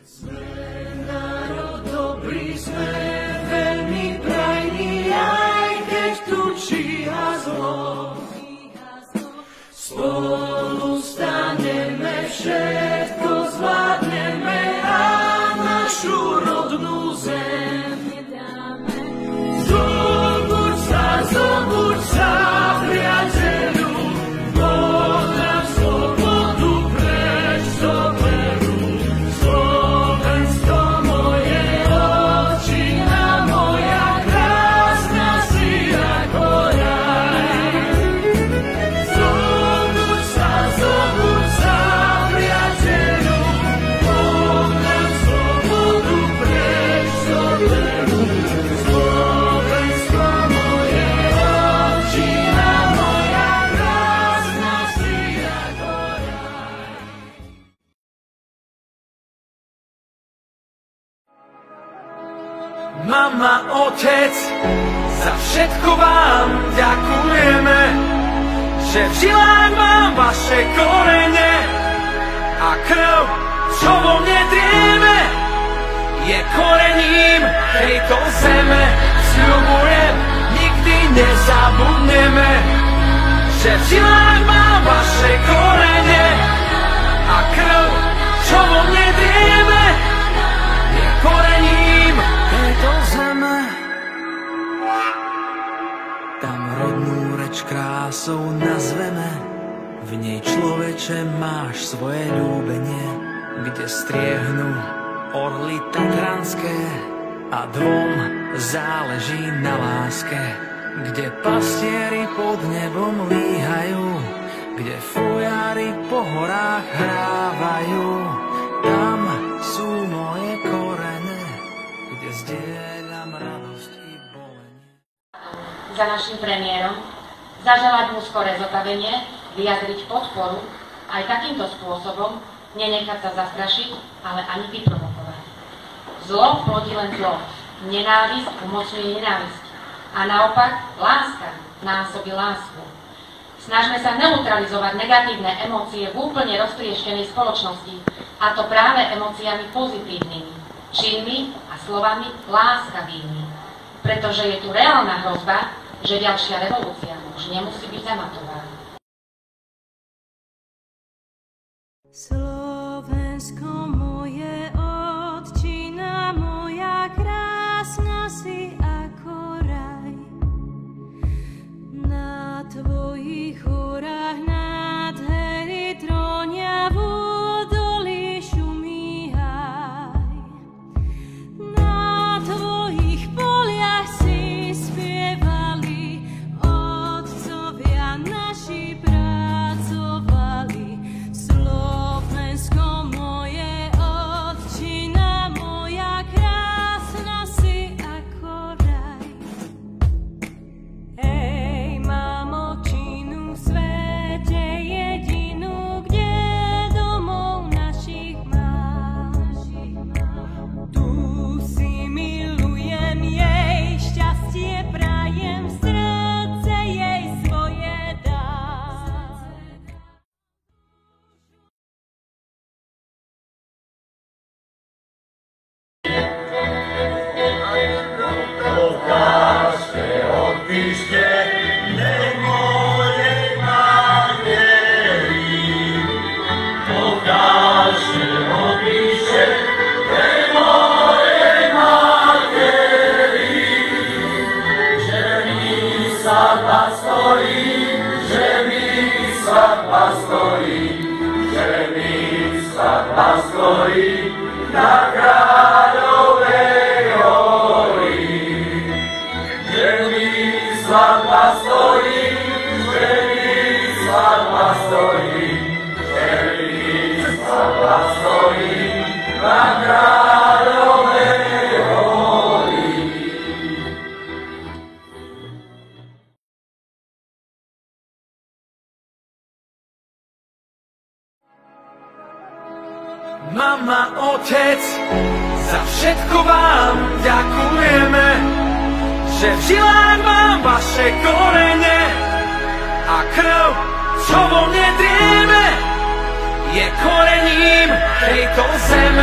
Sme národ dobrý, sme veľmi prajní, aj keď tu číha zlo. Spolu staneme, všetko zvládneme a našu rodnú zem nedáme. Zobuď sa, priateľu, Boh nám slobodu preč zoberú. Slovensko moje, otčina moja, krásna si ako raj. Zobuď sa, priateľu, Boh nám slobodu preč zoberú. Slovensko moje, otčina moja, krásna si ako raj. Mama, otec, za všetko vám ďakujeme, že v žilách mám vaše korene a krv, čo vo mne drieme, je korením tejto zeme. Sľubujem, nikdy nezabudneme, že v žilách mám vaše korene a krv, čo vo mne drieme, je korením tejto zeme. Tam rodnú reč krásou nazveme, v nej človeče máš svoje ľúbenie, kde striehnú orly tatranské a dvom záleží na láske, kde pastieri pod nebom líhajú, kde fujári po horách hrávajú. Tam sú moje korene, kde zdieľam radosť i bolenie. Za našim premiérom, zaželať mu skoré zotavenie, vyjadriť podporu, aj takýmto spôsobom nenechať sa zastrašiť, ale ani vyprovokovať. Zlo plodí len zlo, nenávisť umocňuje nenávisť a naopak láska násobí lásku. Snažme sa neutralizovať negatívne emócie v úplne roztrieštenej spoločnosti, a to práve emóciami pozitívnymi, činmi a slovami láskavými, pretože je tu reálna hrozba, že ďalšia revolúcia už nemusí byť zamatová. Slovensko moje, otčina moja, krásna si ako raj. Na tvojich horách nádhery trónia, v údolí šumí háj. Na tvojich poliach si spievali, otcovia naši pracovali. Slovensko moje, otčina moja, krásna si ako raj. Hej, mám otčinu v svete jedinú, kde domov našich máš. Tu si milujem, jej šťastie prajem, v srdce jej svoje dám. Pokažte, odpíšte, nech mojej nádhery. Pokažte, odpíšte, nech mojej nádhery. Že mi svadba stojí, že mi svadba stojí, že mi svadba stojí na Kráľovej hori. Že mi svadba stojí, že mi svadba stojí, že mi svadba stojí na Kráľovej hori. Mama, otec, za všetko vám ďakujeme, že v žilách mám vaše korene a krv, čo vo mne drieme, je korením tejto zeme.